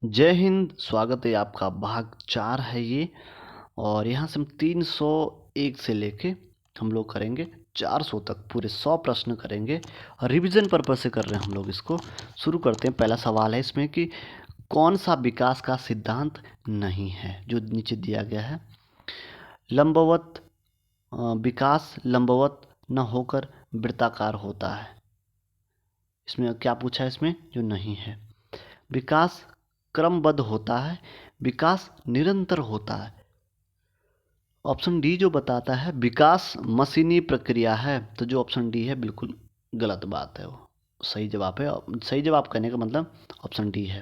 जय हिंद। स्वागत है आपका। भाग 4 है ये। और यहाँ से हम 301 से लेके हम लोग करेंगे 400 तक, पूरे 100 प्रश्न करेंगे और रिवीजन पर्पज से कर रहे हैं हम लोग इसको। शुरू करते हैं। पहला सवाल है इसमें कि कौन सा विकास का सिद्धांत नहीं है, जो नीचे दिया गया है। लंबवत विकास लंबवत न होकर वृत्ताकार होता है। इसमें क्या पूछा है, इसमें जो नहीं है। विकास क्रमबद्ध होता है, विकास निरंतर होता है। ऑप्शन डी जो बताता है विकास मशीनी प्रक्रिया है, तो जो ऑप्शन डी है बिल्कुल गलत बात है, वो सही जवाब है। सही जवाब कहने का मतलब ऑप्शन डी है।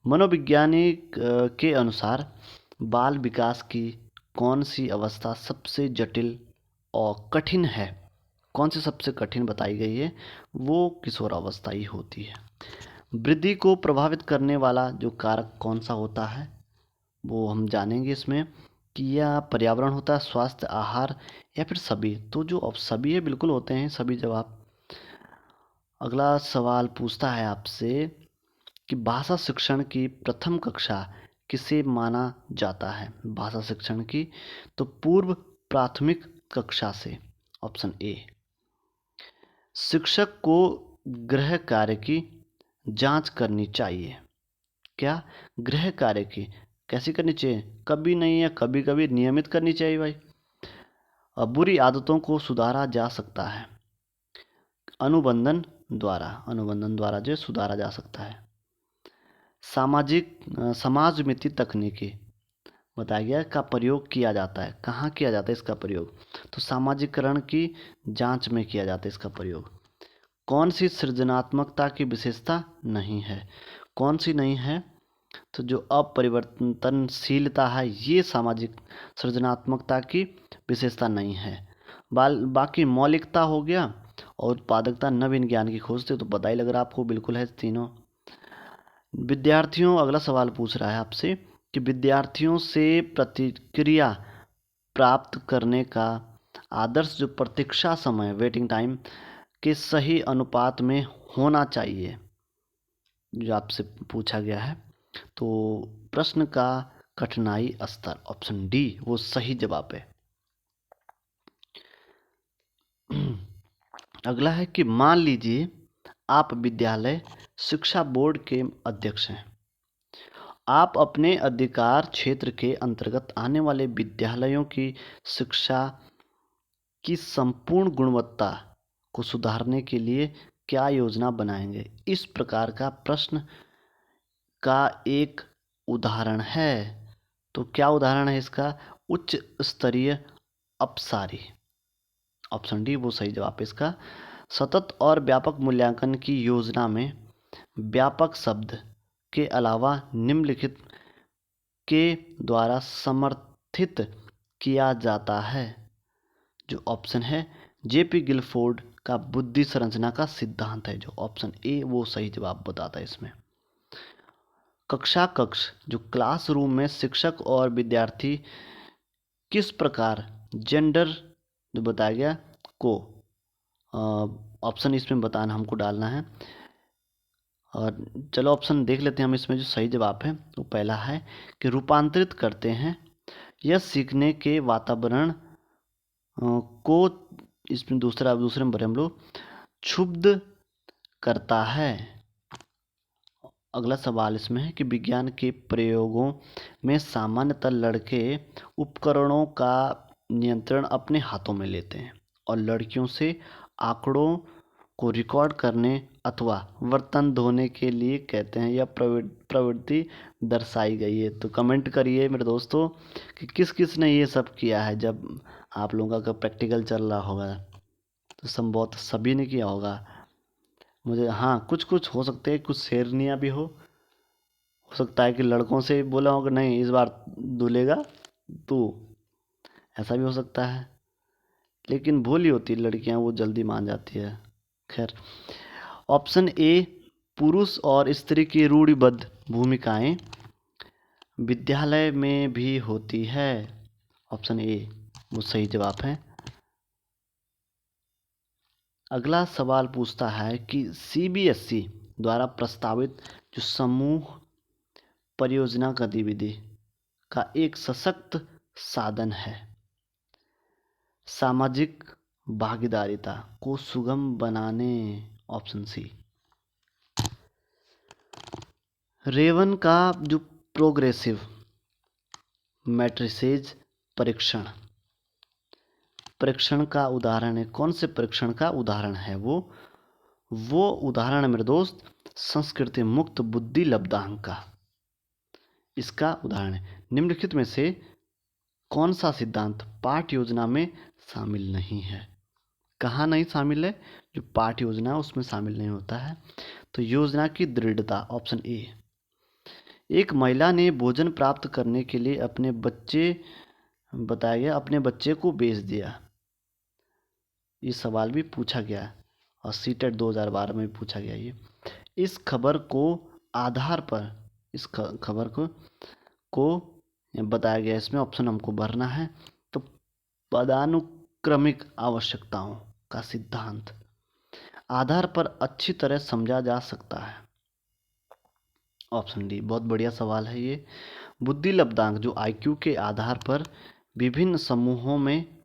मनोवैज्ञानिक के अनुसार बाल विकास की कौन सी अवस्था सबसे जटिल और कठिन है। कौन सी सबसे कठिन बताई गई है, वो किशोरावस्था ही होती है। वृद्धि को प्रभावित करने वाला जो कारक कौन सा होता है, वो हम जानेंगे इसमें कि यह पर्यावरण होता है, स्वास्थ्य, आहार या फिर सभी। तो जो अब सभी है बिल्कुल होते हैं सभी जवाब। अगला सवाल पूछता है आपसे कि भाषा शिक्षण की प्रथम कक्षा किसे माना जाता है। भाषा शिक्षण की तो पूर्व प्राथमिक कक्षा से। Option A. शिक्षक को गृह कार्य की जांच करनी चाहिए। क्या गृह कार्य की कैसी करनी चाहिए, कभी नहीं या कभी कभी नियमित करनी चाहिए भाई। अब बुरी आदतों को सुधारा जा सकता है अनुबंधन द्वारा जो सुधारा जा सकता है। समाज मिति तकनीकी बताया गया का प्रयोग किया जाता है। कहाँ किया जाता है इसका प्रयोग, तो सामाजिकरण की जांच में किया जाता है इसका प्रयोग। कौन सी सृजनात्मकता की विशेषता नहीं है, कौन सी नहीं है, तो जो अपरिवर्तनशीलता है ये सामाजिक सृजनात्मकता की विशेषता नहीं है। बाकी मौलिकता हो गया और उत्पादकता नवीन ज्ञान की खोज थे, तो पता ही लग रहा आपको बिल्कुल है तीनों। विद्यार्थियों, अगला सवाल पूछ रहा है आपसे कि विद्यार्थियों से प्रतिक्रिया प्राप्त करने का आदर्श जो प्रतीक्षा समय वेटिंग टाइम के सही अनुपात में होना चाहिए, जो आपसे पूछा गया है। तो प्रश्न का कठिनाई स्तर ऑप्शन डी वो सही जवाब है। अगला है कि मान लीजिए आप विद्यालय शिक्षा बोर्ड के अध्यक्ष हैं। आप अपने अधिकार क्षेत्र के अंतर्गत आने वाले विद्यालयों की शिक्षा की संपूर्ण गुणवत्ता को सुधारने के लिए क्या योजना बनाएंगे। इस प्रकार का प्रश्न का एक उदाहरण है। तो क्या उदाहरण है इसका, उच्च स्तरीय अपसारी। ऑप्शन डी वो सही जवाब है इसका। सतत और व्यापक मूल्यांकन की योजना में व्यापक शब्द के अलावा निम्नलिखित के द्वारा समर्थित किया जाता है। जो ऑप्शन है जेपी गिलफोर्ड का बुद्धि संरचना का सिद्धांत है, जो ऑप्शन ए वो सही जवाब बताता है इसमें। कक्ष जो क्लासरूम में शिक्षक और विद्यार्थी किस प्रकार जेंडर जो बताया गया को ऑप्शन इसमें बताना हमको डालना है। और चलो ऑप्शन देख लेते हैं हम इसमें। जो सही जवाब है वो पहला है कि रूपांतरित करते हैं। यह सीखने के वातावरण को इसमें दूसरे नंबर हम लोग क्षुब्ध करता है। अगला सवाल इसमें है कि विज्ञान के प्रयोगों में सामान्यतः लड़के उपकरणों का नियंत्रण अपने हाथों में लेते हैं और लड़कियों से आंकड़ों को रिकॉर्ड करने अथवा बर्तन धोने के लिए कहते हैं। यह प्रवृत्ति दर्शाई गई है। तो कमेंट करिए मेरे दोस्तों कि किस किस ने ये सब किया है। जब आप लोगों का प्रैक्टिकल चल रहा होगा तो संभवतः सभी ने किया होगा। मुझे हाँ कुछ कुछ हो सकते हैं, कुछ शेरनियाँ भी हो सकता है कि लड़कों से बोला होगा नहीं इस बार धुलेगा तू, ऐसा भी हो सकता है। लेकिन भोली होती है लड़कियां, वो जल्दी मान जाती है। खैर, ऑप्शन ए पुरुष और स्त्री की रूढ़िबद्ध भूमिकाएं विद्यालय में भी होती है। ऑप्शन ए वो सही जवाब है। अगला सवाल पूछता है कि सीबीएसई द्वारा प्रस्तावित जो समूह परियोजना गतिविधि का एक सशक्त साधन है। सामाजिक भागीदारिता को सुगम बनाने, ऑप्शन सी। रेवन का जो प्रोग्रेसिव मैट्रिसेज परीक्षण का उदाहरण है, कौन से परीक्षण का उदाहरण है वो उदाहरण है मेरे दोस्त संस्कृति मुक्त बुद्धि लब्धांक का। इसका उदाहरण है। निम्नलिखित में से कौन सा सिद्धांत पाठ योजना में शामिल नहीं है? कहाँ नहीं शामिल है? जो पाठ योजना है उसमें शामिल नहीं होता है। तो योजना की दृढ़ता, ऑप्शन ए। एक महिला ने भोजन प्राप्त करने के लिए अपने बच्चे को बेच दिया। ये सवाल भी पूछा गया और सीटेट 2012 में भी पूछा गया। ये इस खबर को बताया गया। इसमें ऑप्शन हमको भरना है। तो पदानुक्रमिक आवश्यकताओं का सिद्धांत आधार पर अच्छी तरह समझा जा सकता है। Option D. बहुत बढ़िया सवाल है ये। बुद्धि लब्धांक जो आईक्यू के आधार पर विभिन्न समूहों में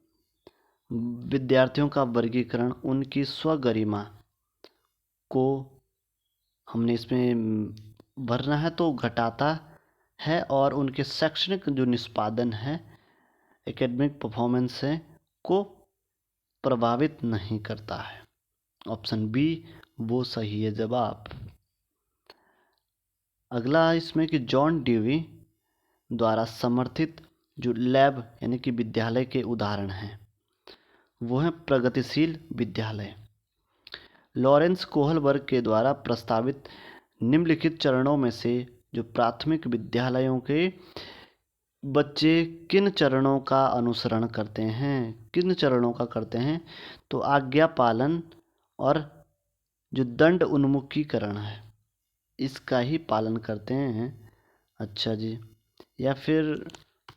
विद्यार्थियों का वर्गीकरण उनकी स्वगरिमा को हमने इसमें भरना है तो घटाता है और उनके शैक्षणिक जो निष्पादन है, एकेडमिक परफॉर्मेंस है, को प्रभावित नहीं करता है। ऑप्शन बी वो सही है जवाब। अगला इसमें कि जॉन डेवी द्वारा समर्थित जो लैब यानी कि विद्यालय के उदाहरण हैं वो है प्रगतिशील विद्यालय। लॉरेंस कोहलबर्ग के द्वारा प्रस्तावित निम्नलिखित चरणों में से जो प्राथमिक विद्यालयों के बच्चे किन चरणों का अनुसरण करते हैं? किन चरणों का करते हैं? तो आज्ञा पालन और जो दंड उन्मुखीकरण है इसका ही पालन करते हैं। अच्छा जी। या फिर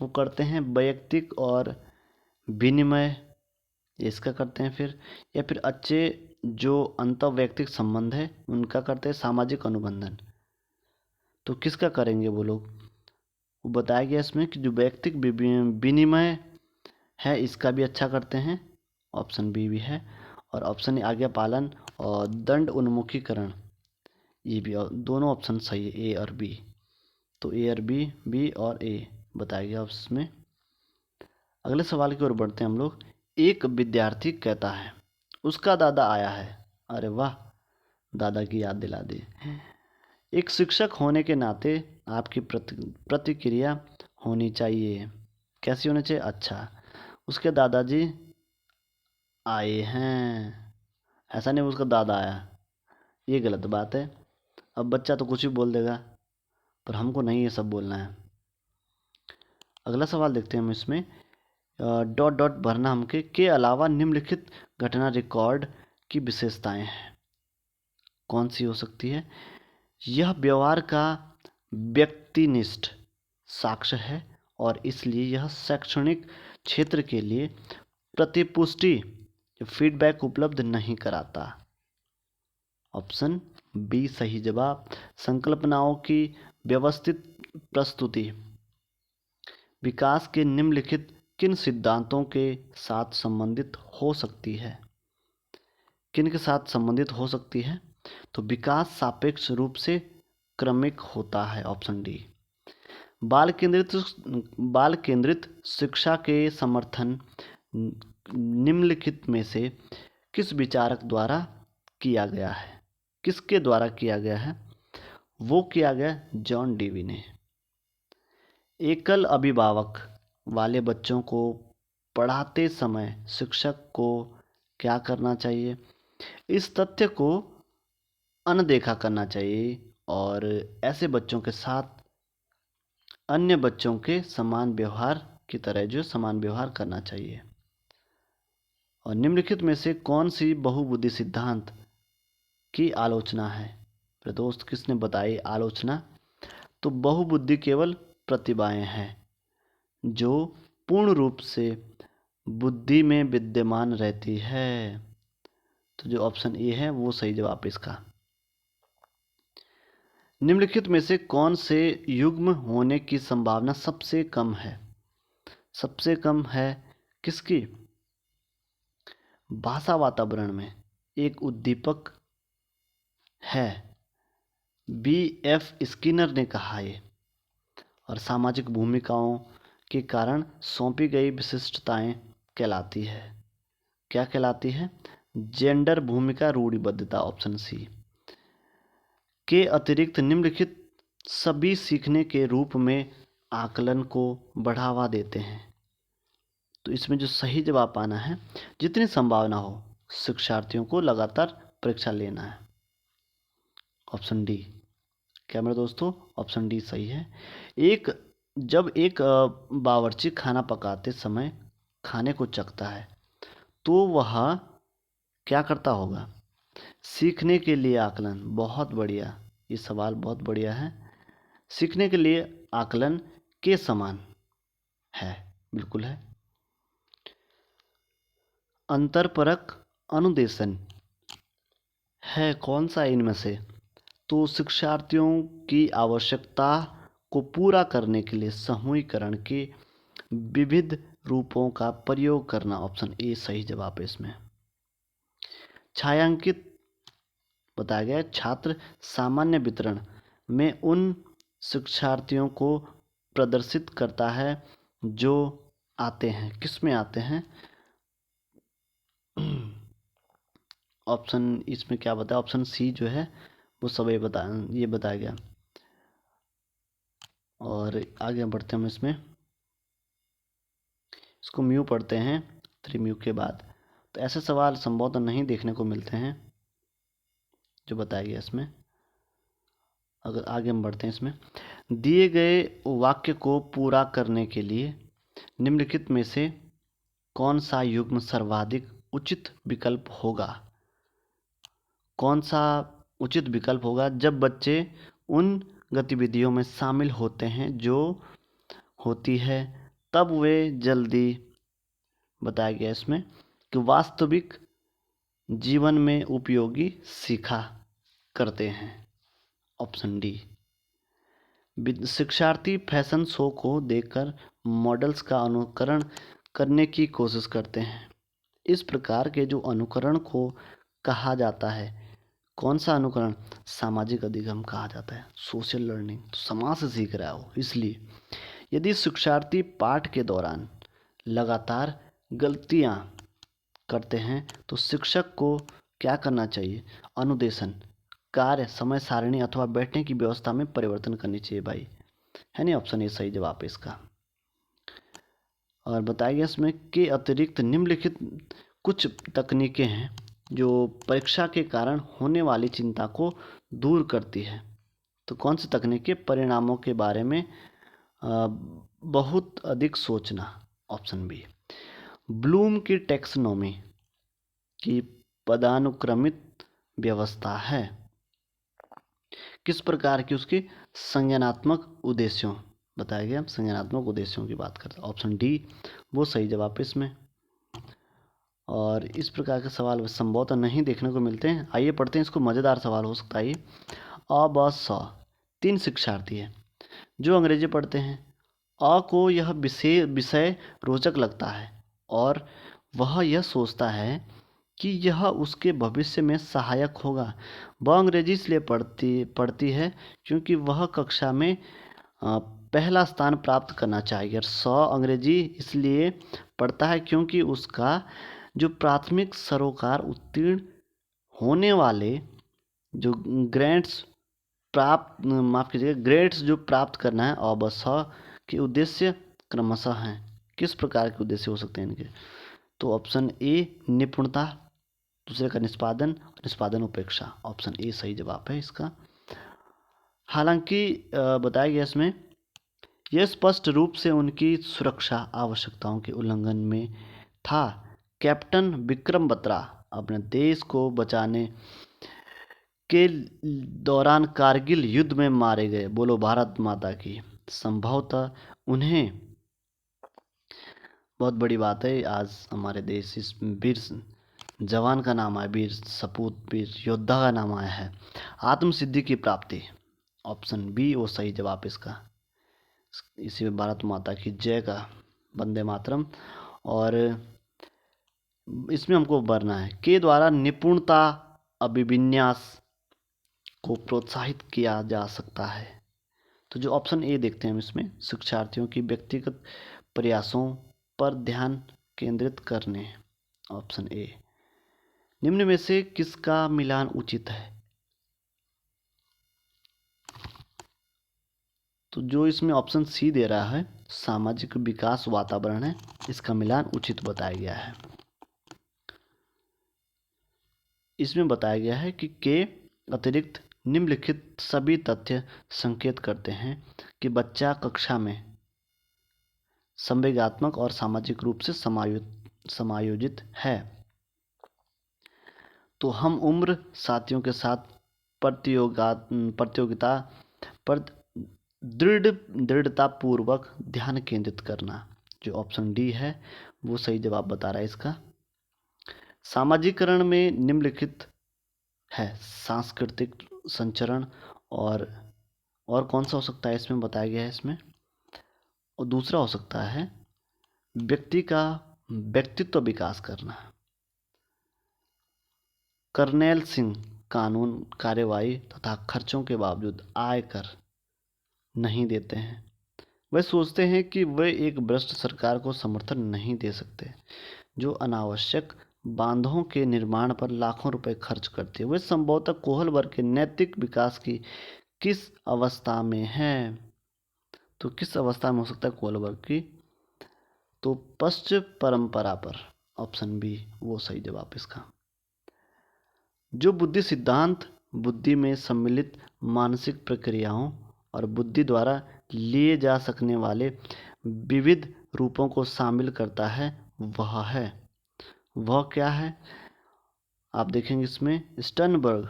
वो करते हैं वैयक्तिक और विनिमय, इसका करते हैं। या फिर अच्छे जो अंतर्वैयक्तिक संबंध है उनका करते हैं सामाजिक अनुबंधन। तो किसका करेंगे वो लोग? वो बताया गया इसमें कि जो वैयक्तिक विनिमय है इसका भी अच्छा करते हैं। ऑप्शन बी भी है। और ऑप्शन ए आज्ञा पालन और दंड उन्मुखीकरण, ये भी दोनों ऑप्शन सही है, ए और बी। तो ए और बी और ए बताया गया उसमें। अगले सवाल की ओर बढ़ते हैं हम लोग। एक विद्यार्थी कहता है उसका दादा आया है। अरे वाह, दादा की याद दिला दी। एक शिक्षक होने के नाते आपकी प्रतिक्रिया होनी चाहिए। कैसी होनी चाहिए? अच्छा, उसके दादाजी आए हैं, ऐसा नहीं उसका दादा आया, ये गलत बात है। अब बच्चा तो कुछ भी बोल देगा, पर हमको नहीं ये सब बोलना है। अगला सवाल देखते हैं हम इसमें। डॉट डॉट भरना हमके के अलावा निम्नलिखित घटना रिकॉर्ड की विशेषताएं हैं। कौन सी हो सकती है? यह व्यवहार का व्यक्तिनिष्ठ साक्ष्य है और इसलिए यह शैक्षणिक क्षेत्र के लिए प्रतिपुष्टि फीडबैक उपलब्ध नहीं कराता। ऑप्शन बी सही जवाब। संकल्पनाओं की व्यवस्थित प्रस्तुति विकास के निम्नलिखित किन सिद्धांतों के साथ संबंधित हो सकती है? किन के साथ संबंधित हो सकती है? तो विकास सापेक्ष रूप से क्रमिक होता है। Option D. बाल केंद्रित शिक्षा के समर्थन निम्नलिखित में से किस विचारक द्वारा किया गया है? किसके द्वारा किया गया है? वो किया गया जॉन डेवी ने। एकल अभिभावक वाले बच्चों को पढ़ाते समय शिक्षक को क्या करना चाहिए? इस तथ्य को अनदेखा करना चाहिए और ऐसे बच्चों के साथ अन्य बच्चों के समान व्यवहार की तरह जो समान व्यवहार करना चाहिए। और निम्नलिखित में से कौन सी बहुबुद्धि सिद्धांत की आलोचना है? फिर दोस्त किसने बताई आलोचना? तो बहुबुद्धि केवल प्रतिभाएं हैं जो पूर्ण रूप से बुद्धि में विद्यमान रहती है। तो जो ऑप्शन ए है वो सही जवाब इसका। निम्नलिखित में से कौन से युग्म होने की संभावना सबसे कम है? सबसे कम है किसकी? भाषा वातावरण में एक उद्दीपक है, B.F. स्किनर ने कहा ये। और सामाजिक भूमिकाओं के कारण सौंपी गई विशिष्टताएं कहलाती है। क्या कहलाती है? जेंडर भूमिका रूढ़िबद्धता, ऑप्शन सी। के अतिरिक्त निम्नलिखित सभी सीखने के रूप में आकलन को बढ़ावा देते हैं। तो इसमें जो सही जवाब पाना है, जितनी संभावना हो शिक्षार्थियों को लगातार परीक्षा लेना है, ऑप्शन डी। क्या मेरे दोस्तों? ऑप्शन डी सही है। जब एक बावर्ची खाना पकाते समय खाने को चखता है तो वह क्या करता होगा? सीखने के लिए आकलन। बहुत बढ़िया, ये सवाल बहुत बढ़िया है। सीखने के लिए आकलन के समान है, बिल्कुल है। अंतरपरक अनुदेशन है कौन सा इनमें से? तो शिक्षार्थियों की आवश्यकता को पूरा करने के लिए समूहीकरण के विविध रूपों का प्रयोग करना, ऑप्शन ए सही जवाब है इसमें। छायांकित बताया गया छात्र सामान्य वितरण में उन शिक्षार्थियों को प्रदर्शित करता है जो आते हैं। किस में आते हैं? ऑप्शन इसमें क्या बताया? ऑप्शन सी जो है वो सब ये बताया गया। और आगे बढ़ते हैं हम इसमें, इसको म्यू पढ़ते हैं 3 म्यू के बाद। तो ऐसे सवाल संभवतः नहीं देखने को मिलते हैं जो बताया गया इसमें। अगर आगे हम बढ़ते हैं इसमें, दिए गए वाक्य को पूरा करने के लिए निम्नलिखित में से कौन सा युग्म सर्वाधिक उचित विकल्प होगा? कौन सा उचित विकल्प होगा? जब बच्चे उन गतिविधियों में शामिल होते हैं जो होती है तब वे जल्दी, बताया गया इसमें, कि वास्तविक जीवन में उपयोगी सीखा करते हैं, ऑप्शन डी। शिक्षार्थी फैशन शो को देखकर मॉडल्स का अनुकरण करने की कोशिश करते हैं। इस प्रकार के जो अनुकरण को कहा जाता है, कौन सा अनुकरण? सामाजिक अधिगम कहा जाता है, सोशल लर्निंग। तो समाज से सीख रहा हो, इसलिए यदि शिक्षार्थी पाठ के दौरान लगातार गलतियां करते हैं तो शिक्षक को क्या करना चाहिए? अनुदेशन, कार्य समय सारणी अथवा बैठने की व्यवस्था में परिवर्तन करनी चाहिए भाई, है नहीं? ऑप्शन ए सही जवाब है इसका। और बताया गया इसमें के अतिरिक्त निम्नलिखित कुछ तकनीकें हैं जो परीक्षा के कारण होने वाली चिंता को दूर करती है। तो कौन सी तकनीकें? परिणामों के बारे में बहुत अधिक सोचना, ऑप्शन बी। ब्लूम की टैक्सोनॉमी की पदानुक्रमित व्यवस्था है, किस प्रकार की? उसकी संज्ञानात्मक उद्देश्यों, बताया गया संज्ञानात्मक उद्देश्यों की बात करते हैं, ऑप्शन डी वो सही जवाब है इसमें। और इस प्रकार के सवाल संभवतः नहीं देखने को मिलते हैं। आइए पढ़ते हैं इसको, मज़ेदार सवाल हो सकता है ये। अ ब स 3 शिक्षार्थी हैं जो अंग्रेजी पढ़ते हैं। अ को यह विषय रोचक लगता है और वह यह सोचता है कि यह उसके भविष्य में सहायक होगा। वह अंग्रेजी इसलिए पढ़ती है क्योंकि वह कक्षा में पहला स्थान प्राप्त करना चाहिए। और स अंग्रेजी इसलिए पढ़ता है क्योंकि उसका जो प्राथमिक सरोकार उत्तीर्ण होने वाले जो ग्रेड्स जो प्राप्त करना है और बस के उद्देश्य क्रमशः हैं। किस प्रकार के उद्देश्य हो सकते हैं इनके? तो ऑप्शन ए निपुणता, दूसरे का निष्पादन उपेक्षा, ऑप्शन ए सही जवाब है इसका। हालांकि बताया गया इसमें यह स्पष्ट रूप से उनकी सुरक्षा आवश्यकताओं के उल्लंघन में था। कैप्टन विक्रम बत्रा अपने देश को बचाने के दौरान कारगिल युद्ध में मारे गए। बोलो भारत माता की। संभवतः उन्हें, बहुत बड़ी बात है, आज हमारे देश इस वीर जवान का नाम आया, वीर सपूत, वीर योद्धा का नाम आया है। आत्म सिद्धि की प्राप्ति, ऑप्शन बी वो सही जवाब इसका। इसी में भारत माता की जय का वंदे मातरम। और इसमें हमको भरना है के द्वारा निपुणता अभिविन्यास को प्रोत्साहित किया जा सकता है। तो जो ऑप्शन ए देखते हैं हम इसमें, शिक्षार्थियों की व्यक्तिगत प्रयासों पर ध्यान केंद्रित करने, ऑप्शन ए। निम्न में से किसका मिलान उचित है? तो जो इसमें ऑप्शन सी दे रहा है सामाजिक विकास वातावरण है, इसका मिलान उचित बताया गया है। इसमें बताया गया है कि के अतिरिक्त निम्नलिखित सभी तथ्य संकेत करते हैं कि बच्चा कक्षा में संवेगात्मक और सामाजिक रूप से समायोजित है। तो हम उम्र साथियों के साथ प्रतियोगिता पर दृढ़तापूर्वक ध्यान केंद्रित करना, जो ऑप्शन डी है वो सही जवाब बता रहा है इसका। सामाजिकरण में निम्नलिखित है सांस्कृतिक संचरण और कौन सा हो सकता है इसमें बताया गया है इसमें। और दूसरा हो सकता है व्यक्ति का व्यक्तित्व विकास करना। कर्नेल सिंह कानून कार्यवाही तथा खर्चों के बावजूद आयकर नहीं देते हैं। वे सोचते हैं कि वे एक भ्रष्ट सरकार को समर्थन नहीं दे सकते जो अनावश्यक बांधों के निर्माण पर लाखों रुपए खर्च करती है। वे संभवतः कोहल वर्ग के नैतिक विकास की किस अवस्था में है? तो किस अवस्था में हो सकता है कोहल वर्ग की? तो पश्चिम परंपरा पर, ऑप्शन बी वो सही जवाब इसका। जो बुद्धि सिद्धांत बुद्धि में सम्मिलित मानसिक प्रक्रियाओं और बुद्धि द्वारा लिए जा सकने वाले विविध रूपों को शामिल करता है वह क्या है? आप देखेंगे इसमें स्टर्नबर्ग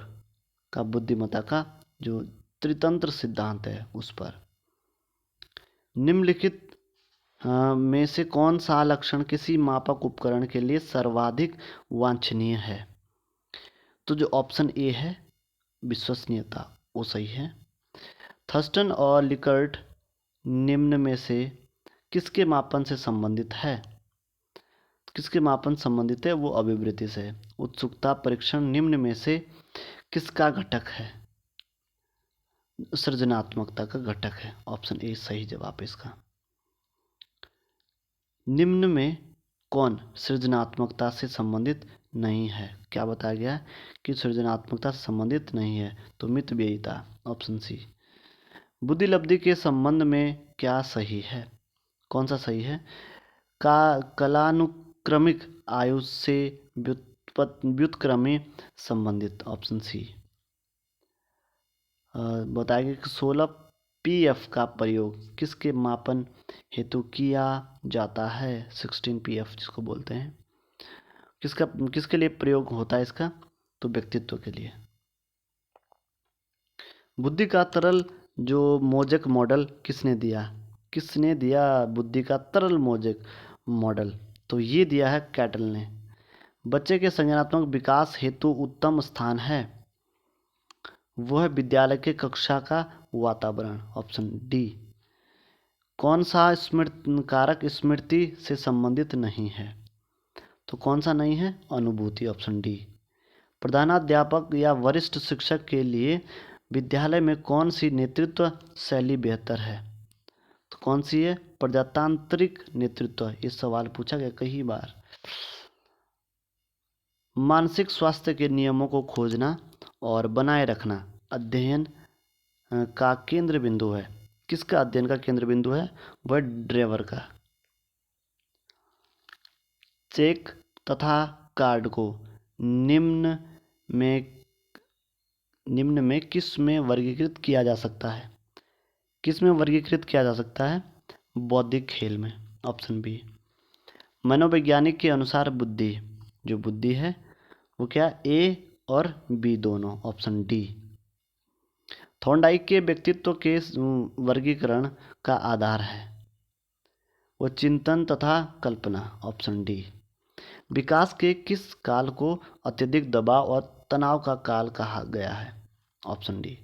का बुद्धिमत्ता का जो त्रितंत्र सिद्धांत है उस पर। निम्नलिखित में से कौन सा लक्षण किसी मापक उपकरण के लिए सर्वाधिक वांछनीय है? तो जो ऑप्शन ए है विश्वसनीयता वो सही है। थर्स्टन और लिकर्ट निम्न में से किसके मापन से संबंधित है? किसके मापन संबंधित है? वो अभिवृत्ति से। उत्सुकता परीक्षण निम्न में से किसका घटक है? सृजनात्मकता का घटक है। ऑप्शन ए सही जवाब इसका। निम्न में कौन सृजनात्मकता से संबंधित नहीं है? क्या बताया गया है कि सृजनात्मकता से संबंधित नहीं है? तो मितव्ययिता, ऑप्शन सी। बुद्धिलब्धि के संबंध में क्या सही है? कौन सा सही है? कलानुक्रमिक आयु से व्युत्क्रमे संबंधित, ऑप्शन सी। बताया गया कि 16 पीएफ का प्रयोग किसके मापन हेतु किया जाता है? 16 पीएफ जिसको बोलते हैं, किसके लिए प्रयोग होता है इसका? तो व्यक्तित्व के लिए। बुद्धि का तरल जो मोजेक मॉडल किसने दिया बुद्धि का तरल मोजेक मॉडल? तो ये दिया है कैटल ने। बच्चे के संज्ञानात्मक विकास हेतु उत्तम स्थान है वह विद्यालय के कक्षा का वातावरण, ऑप्शन डी। कौन सा कारक स्मृति से संबंधित नहीं है? तो कौन सा नहीं है? अनुभूति, ऑप्शन डी। प्रधानाध्यापक या वरिष्ठ शिक्षक के लिए विद्यालय में कौन सी नेतृत्व शैली बेहतर है? तो कौन सी है? प्रजातांत्रिक नेतृत्व। ये सवाल पूछा गया कई बार। मानसिक स्वास्थ्य के नियमों को खोजना और बनाए रखना अध्ययन का केंद्र बिंदु है। किसका अध्ययन का केंद्र बिंदु है? वह ड्रेवर का। चेक तथा कार्ड को निम्न में किस में वर्गीकृत किया जा सकता है? किस में वर्गीकृत किया जा सकता है? बौद्धिक खेल में, ऑप्शन बी। मनोवैज्ञानिक के अनुसार बुद्धि जो बुद्धि है वो क्या? ए और बी दोनों, ऑप्शन डी। थॉर्नडाइक के व्यक्तित्व के वर्गीकरण का आधार है वो चिंतन तथा कल्पना, ऑप्शन डी। विकास के किस काल को अत्यधिक दबाव और तनाव का काल कहा गया है? Option D.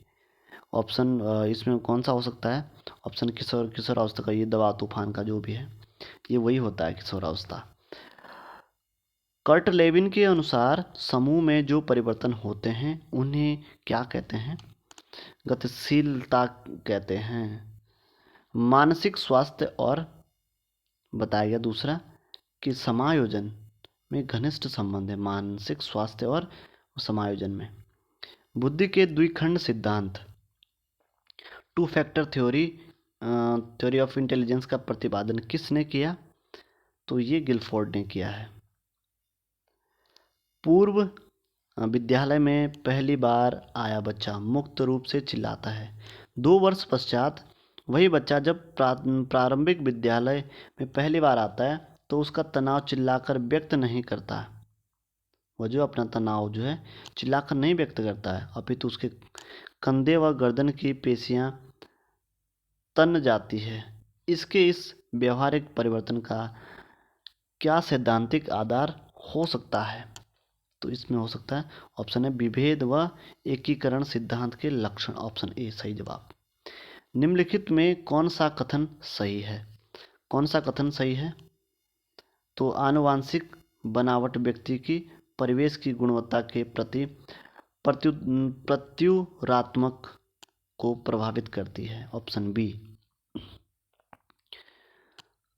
ऑप्शन इसमें कौन सा हो सकता है? ऑप्शन किशोरावस्था का, ये दवा तूफान का जो भी है ये वही होता है, किशोरावस्था। कर्ट लेविन के अनुसार समूह में जो परिवर्तन होते हैं उन्हें क्या कहते हैं? गतिशीलता कहते हैं। मानसिक स्वास्थ्य और बताया गया दूसरा कि समायोजन में घनिष्ठ संबंध है, मानसिक स्वास्थ्य और समायोजन में। बुद्धि के द्विखंड सिद्धांत, two factor theory of intelligence का प्रतिपादन किसने किया? तो ये गिलफोर्ड ने किया है। पूर्व विद्यालय में पहली बार आया बच्चा मुक्त रूप से चिल्लाता है। 2 वर्ष पश्चात वही बच्चा जब प्रारंभिक विद्यालय में पहली बार आता है तो उसका तनाव चिल्लाकर व्यक्त नहीं करता। वह जो अपना तनाव जो है चिल्लाकर नहीं व्यक्त करता है, अपितु उसके कंधे व गर्दन की पेशियां तन जाती है। इस व्यवहारिक परिवर्तन का क्या सैद्धांतिक आधार हो सकता है? तो इसमें हो सकता है ऑप्शन है विभेद व एकीकरण सिद्धांत के लक्षण, ऑप्शन ए सही जवाब। निम्नलिखित में कौन सा कथन सही है? कौन सा कथन सही है? तो आनुवांशिक बनावट व्यक्ति की परिवेश की गुणवत्ता के प्रति प्रत्युरात्मक को प्रभावित करती है, ऑप्शन बी।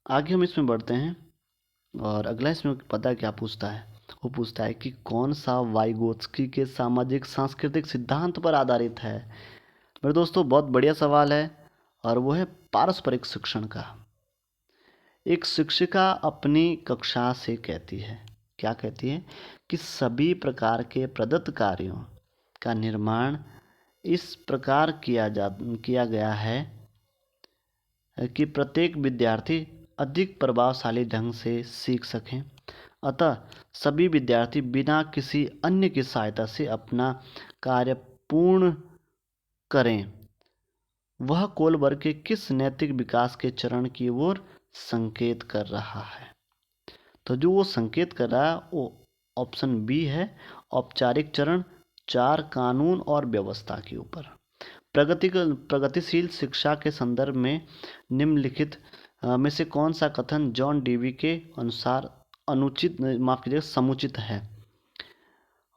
आगे हम इसमें बढ़ते हैं और अगला इसमें पता क्या पूछता है? वो पूछता है कि कौन सा वाइगोत्स्की के सामाजिक सांस्कृतिक सिद्धांत पर आधारित है। मेरे दोस्तों बहुत बढ़िया सवाल है और वो है पारस्परिक शिक्षण का। एक शिक्षिका अपनी कक्षा से कहती है, क्या कहती है? कि सभी प्रकार के प्रदत्त कार्यों का निर्माण इस प्रकार किया गया है कि प्रत्येक विद्यार्थी अधिक प्रभावशाली ढंग से सीख सकें। अतः सभी विद्यार्थी बिना किसी अन्य की सहायता से अपना कार्य पूर्ण करें। वह कोलबर्ग के किस नैतिक विकास के चरण की ओर संकेत कर रहा है? तो जो वो संकेत कर रहा है वो ऑप्शन बी है, औपचारिक चरण 4 कानून और व्यवस्था के ऊपर। प्रगतिशील शिक्षा के संदर्भ में निम्नलिखित में से कौन सा कथन जॉन डीवी के अनुसार समुचित है?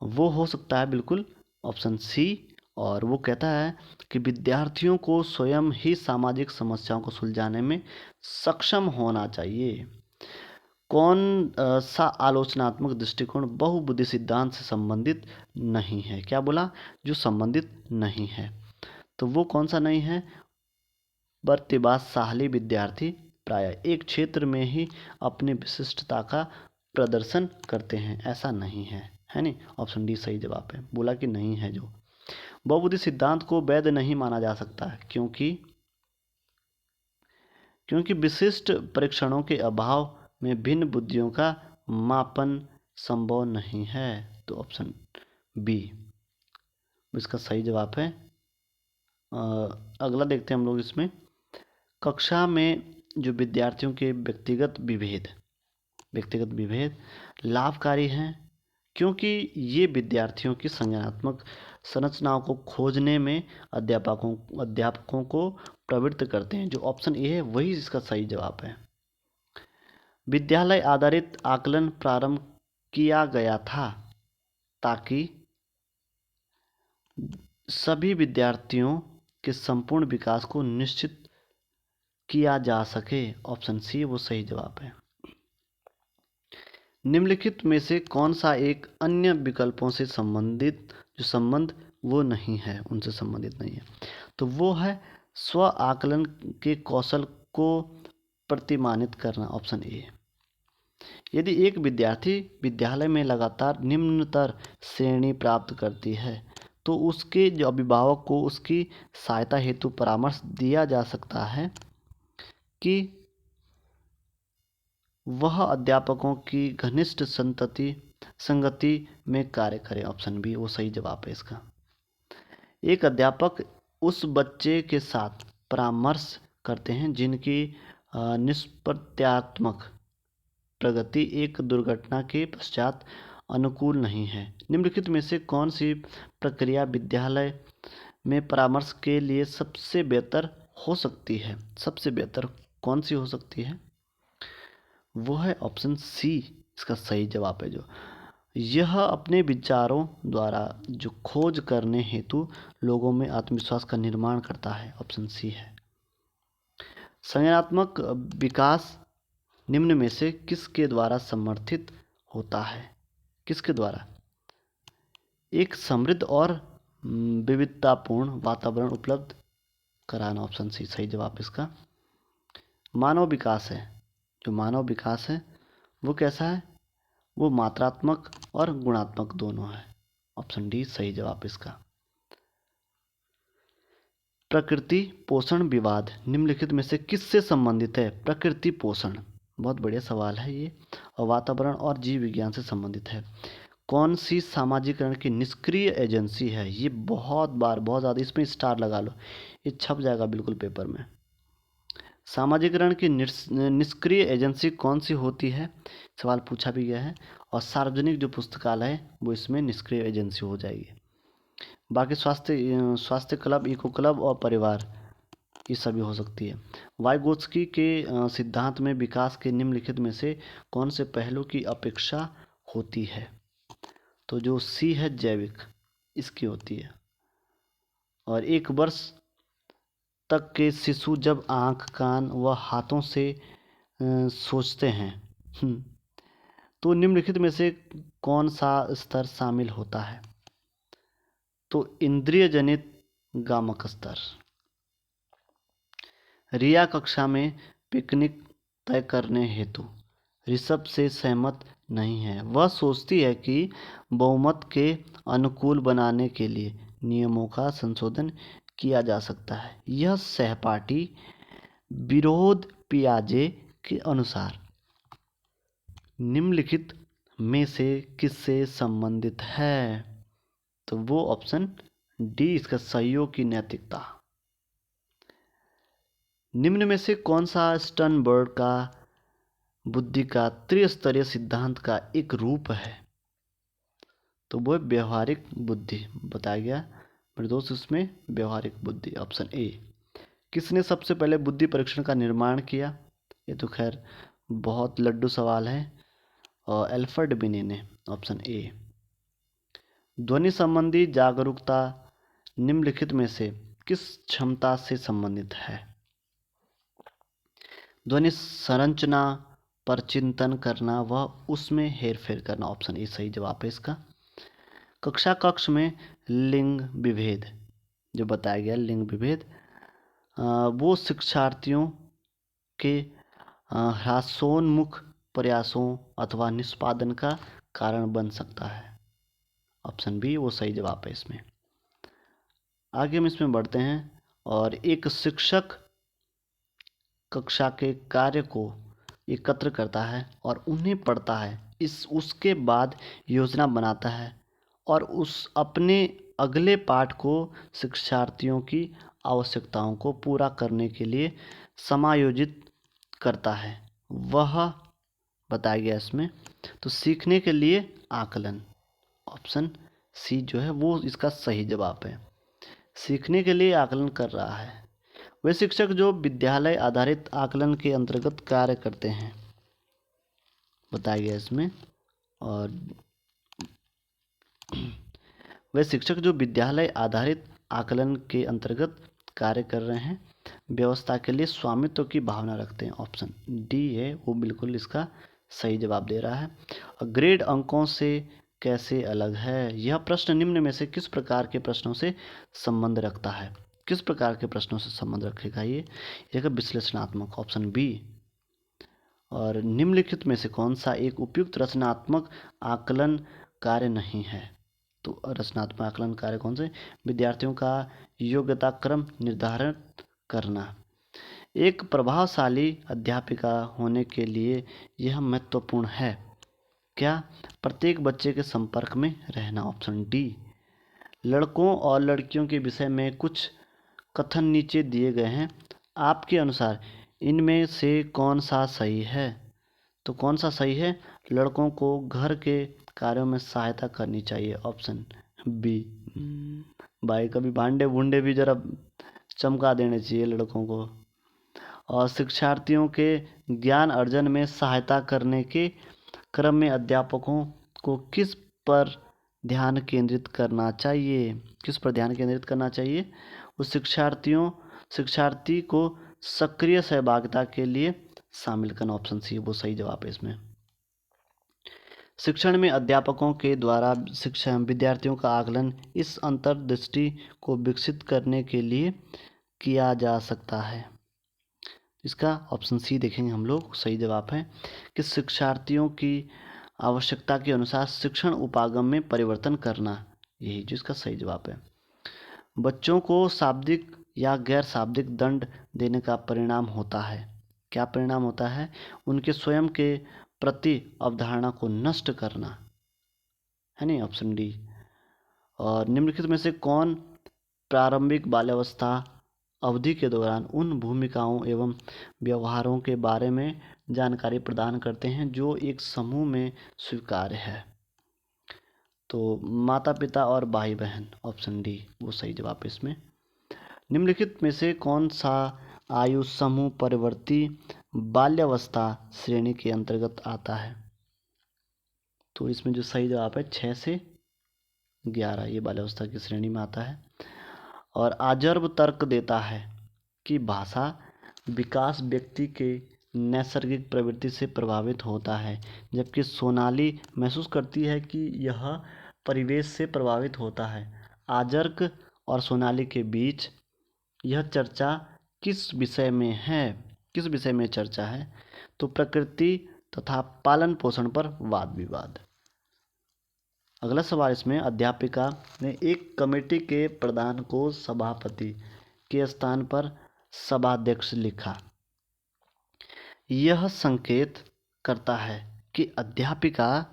वो हो सकता है बिल्कुल ऑप्शन सी, और वो कहता है कि विद्यार्थियों को स्वयं ही सामाजिक समस्याओं को सुलझाने में सक्षम होना चाहिए। कौन सा आलोचनात्मक दृष्टिकोण बहुबुद्धि सिद्धांत से संबंधित नहीं है? क्या बोला? जो संबंधित नहीं है। तो वो कौन सा नहीं है? प्रतिभाशाली विद्यार्थी प्रायः एक क्षेत्र में ही अपनी विशिष्टता का प्रदर्शन करते हैं, ऐसा नहीं है, है नहीं? ऑप्शन डी सही जवाब है। बोला कि नहीं है। जो बहुबुद्धि सिद्धांत को वैध नहीं माना जा सकता है क्योंकि विशिष्ट परीक्षणों के अभाव में भिन्न बुद्धियों का मापन संभव नहीं है। तो ऑप्शन बी इसका सही जवाब है। अगला देखते हैं हम लोग इसमें। कक्षा में जो विद्यार्थियों के व्यक्तिगत विभेद लाभकारी हैं क्योंकि ये विद्यार्थियों की संज्ञानात्मक संरचनाओं को खोजने में अध्यापकों को प्रवृत्त करते हैं। जो ऑप्शन ए है वही इसका सही जवाब है। विद्यालय आधारित आकलन प्रारंभ किया गया था ताकि सभी विद्यार्थियों के संपूर्ण विकास को निश्चित किया जा सके। ऑप्शन सी वो सही जवाब है। निम्नलिखित में से कौन सा एक अन्य विकल्पों से संबंधित जो संबंध वो नहीं है, उनसे संबंधित नहीं है? तो वो है स्व आकलन के कौशल को प्रतिमानित करना, ऑप्शन ए। यदि एक विद्यार्थी विद्यालय में लगातार निम्नतर श्रेणी प्राप्त करती है तो उसके जो अभिभावक को उसकी सहायता हेतु परामर्श दिया जा सकता है कि वह अध्यापकों की घनिष्ठ संगति में कार्य करे। ऑप्शन बी वो सही जवाब है इसका। एक अध्यापक उस बच्चे के साथ परामर्श करते हैं जिनकी निष्प्रत्यात्मक प्रगति एक दुर्घटना के पश्चात अनुकूल नहीं है। निम्नलिखित में से कौन सी प्रक्रिया विद्यालय में परामर्श के लिए सबसे बेहतर हो सकती है? सबसे बेहतर कौन सी हो सकती है? वो है ऑप्शन सी, इसका सही जवाब है। जो यह अपने विचारों द्वारा जो खोज करने हेतु लोगों में आत्मविश्वास का निर्माण करता है, ऑप्शन सी है। संज्ञानात्मक विकास निम्न में से किसके द्वारा समर्थित होता है? किसके द्वारा? एक समृद्ध और विविधतापूर्ण वातावरण उपलब्ध कराना, ऑप्शन सी सही जवाब इसका। मानव विकास है, जो मानव विकास है वो कैसा है? वो मात्रात्मक और गुणात्मक दोनों है, ऑप्शन डी सही जवाब इसका। प्रकृति पोषण विवाद निम्नलिखित में से किससे संबंधित है? प्रकृति पोषण, बहुत बढ़िया सवाल है ये, और वातावरण और जीव विज्ञान से संबंधित है। कौन सी सामाजिकरण की निष्क्रिय एजेंसी है? ये बहुत बार, बहुत ज़्यादा, इसमें स्टार लगा लो, ये छप जाएगा बिल्कुल पेपर में। सामाजिकरण की निष्क्रिय एजेंसी कौन सी होती है? सवाल पूछा भी गया है। और सार्वजनिक जो पुस्तकालय है वो इसमें निष्क्रिय एजेंसी हो जाएगी। बाकी स्वास्थ्य क्लब, इको क्लब और परिवार, ये सभी हो सकती है। वाइगोत्स्की के सिद्धांत में विकास के निम्नलिखित में से कौन से पहलू की अपेक्षा होती है? तो जो सी है जैविक, इसकी होती है। और 1 वर्ष तक के शिशु जब आँख, कान व हाथों से सोचते हैं, तो निम्नलिखित में से कौन सा स्तर शामिल होता है? तो इंद्रिय जनित गामक स्तर। रिया कक्षा में पिकनिक तय करने हेतु ऋषभ से सहमत नहीं है। वह सोचती है कि बहुमत के अनुकूल बनाने के लिए नियमों का संशोधन किया जा सकता है। यह सहपाठी विरोध पियाजे के अनुसार निम्नलिखित में से किससे संबंधित है? तो वो ऑप्शन डी इसका सहयोग की नैतिकता। निम्न में से कौन सा स्टर्नबर्ग का बुद्धि का त्रिस्तरीय सिद्धांत का एक रूप है? तो वो व्यवहारिक बुद्धि बताया गया मेरे दोस्त, इसमें व्यवहारिक बुद्धि, ऑप्शन ए। किसने सबसे पहले बुद्धि परीक्षण का निर्माण किया? ये तो खैर बहुत लड्डू सवाल है, और एल्फ्रेड बिने ने, ऑप्शन ए। ध्वनि संबंधी जागरूकता निम्नलिखित में से किस क्षमता से संबंधित है? ध्वनि संरचना पर चिंतन करना व उसमें हेरफेर करना, ऑप्शन ए सही जवाब है इसका। कक्षा कक्ष में लिंग विभेद जो बताया गया, लिंग विभेद वो शिक्षार्थियों के ह्रासोन्मुख प्रयासों अथवा निष्पादन का कारण बन सकता है, ऑप्शन बी वो सही जवाब है इसमें। आगे हम इसमें बढ़ते हैं। और एक शिक्षक कक्षा के कार्य को एकत्र करता है और उन्हें पढ़ता है, उसके बाद योजना बनाता है और उस अपने अगले पाठ को शिक्षार्थियों की आवश्यकताओं को पूरा करने के लिए समायोजित करता है, वह बताया गया इसमें। तो सीखने के लिए आकलन, ऑप्शन सी जो है वो इसका सही जवाब है। सीखने के लिए आकलन कर रहा है। वे शिक्षक जो विद्यालय आधारित आकलन के अंतर्गत कार्य करते हैं, बताया गया इसमें। और वे शिक्षक जो विद्यालय आधारित आकलन के अंतर्गत कार्य कर रहे हैं, व्यवस्था के लिए स्वामित्व की भावना रखते हैं, ऑप्शन डी है वो बिल्कुल इसका सही जवाब दे रहा है। और ग्रेड अंकों से कैसे अलग है? यह प्रश्न निम्न में से किस प्रकार के प्रश्नों से संबंध रखता है? किस प्रकार के प्रश्नों से संबंध रखेगा ये? एक विश्लेषणात्मक, ऑप्शन बी। और निम्नलिखित में से कौन सा एक उपयुक्त रचनात्मक आकलन कार्य नहीं है? तो रचनात्मक आकलन कार्य कौन से? विद्यार्थियों का योग्यता क्रम निर्धारित करना। एक प्रभावशाली अध्यापिका होने के लिए यह महत्वपूर्ण है। क्या? प्रत्येक बच्चे के संपर्क में रहना, ऑप्शन डी। लड़कों और लड़कियों के विषय में कुछ कथन नीचे दिए गए हैं, आपके अनुसार इनमें से कौन सा सही है? तो कौन सा सही है? लड़कों को घर के कार्यों में सहायता करनी चाहिए, ऑप्शन बी। भाई कभी भांडे भूंडे भी ज़रा चमका देने चाहिए लड़कों को। और शिक्षार्थियों के ज्ञान अर्जन में सहायता करने के क्रम में अध्यापकों को किस पर ध्यान केंद्रित करना चाहिए? किस पर ध्यान केंद्रित करना चाहिए? उस शिक्षार्थी को सक्रिय सहभागिता के लिए शामिल करना। ऑप्शन सी वो सही जवाब है इसमें। शिक्षण में अध्यापकों के द्वारा शिक्षा विद्यार्थियों का आकलन इस अंतर्दृष्टि को विकसित करने के लिए किया जा सकता है। इसका ऑप्शन सी देखेंगे हम लोग, सही जवाब है कि शिक्षार्थियों की आवश्यकता के अनुसार शिक्षण उपागम में परिवर्तन करना, यही जिसका सही जवाब है। बच्चों को शाब्दिक या गैर शाब्दिक दंड देने का परिणाम होता है, क्या परिणाम होता है? उनके स्वयं के प्रति अवधारणा को नष्ट करना, है नहीं, ऑप्शन डी। और निम्नलिखित में से कौन प्रारंभिक बाल्यावस्था अवधि के दौरान उन भूमिकाओं एवं व्यवहारों के बारे में जानकारी प्रदान करते हैं जो एक समूह में स्वीकार्य है? तो माता पिता और भाई बहन, ऑप्शन डी वो सही जवाब है इसमें। निम्नलिखित में से कौन सा आयु समूह परिवर्ती बाल्यावस्था श्रेणी के अंतर्गत आता है? तो इसमें जो सही जवाब है 6 से 11, ये बाल्यावस्था की श्रेणी में आता है। और आजर्व तर्क देता है कि भाषा विकास व्यक्ति के नैसर्गिक प्रवृत्ति से प्रभावित होता है, जबकि सोनाली महसूस करती है कि यह परिवेश से प्रभावित होता है। आजर्क और सोनाली के बीच यह चर्चा किस विषय में है? किस विषय में चर्चा है? तो प्रकृति तथा पालन पोषण पर वाद विवाद। अगला सवाल इसमें, अध्यापिका ने एक कमेटी के प्रधान को सभापति के स्थान पर सभाध्यक्ष लिखा। यह संकेत करता है कि अध्यापिका,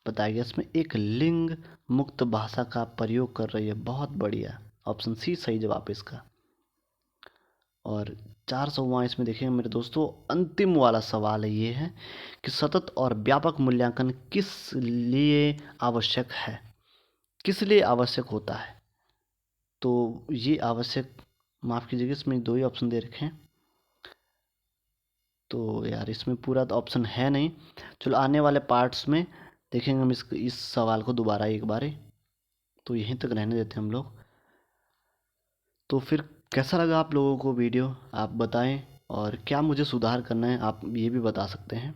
बताइए इसमें, एक लिंग मुक्त भाषा का प्रयोग कर रही है। बहुत बढ़िया, ऑप्शन सी सही जवाब है इसका। और 400वां इसमें देखिए मेरे दोस्तों, अंतिम वाला सवाल है, ये है कि सतत और व्यापक मूल्यांकन किस लिए आवश्यक है? किस लिए आवश्यक होता है? तो ये आवश्यक, माफ़ कीजिएगा, इसमें 2 ही ऑप्शन दे रखे हैं, तो यार इसमें पूरा तो ऑप्शन है नहीं। चलो आने वाले पार्ट्स में देखेंगे हम इस सवाल को दोबारा एक बार। तो यहीं तक रहने देते हैं हम लोग। तो फिर कैसा लगा आप लोगों को वीडियो, आप बताएं, और क्या मुझे सुधार करना है आप ये भी बता सकते हैं।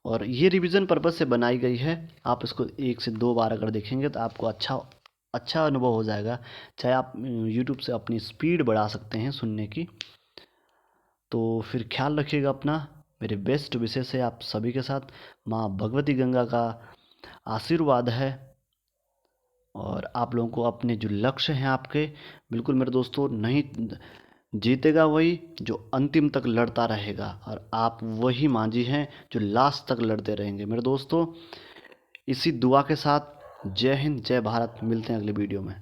और ये रिवीजन पर्पज़ से बनाई गई है, आप इसको 1 से 2 बार अगर देखेंगे तो आपको अच्छा अनुभव हो जाएगा। चाहे आप यूट्यूब से अपनी स्पीड बढ़ा सकते हैं सुनने की। तो फिर ख्याल रखिएगा अपना। मेरे बेस्ट विशेष से आप सभी के साथ माँ भगवती गंगा का आशीर्वाद है। और आप लोगों को अपने जो लक्ष्य हैं आपके, बिल्कुल मेरे दोस्तों, नहीं जीतेगा वही जो अंतिम तक लड़ता रहेगा, और आप वही मांझी हैं जो लास्ट तक लड़ते रहेंगे मेरे दोस्तों। इसी दुआ के साथ जय हिंद, जय भारत। मिलते हैं अगले वीडियो में।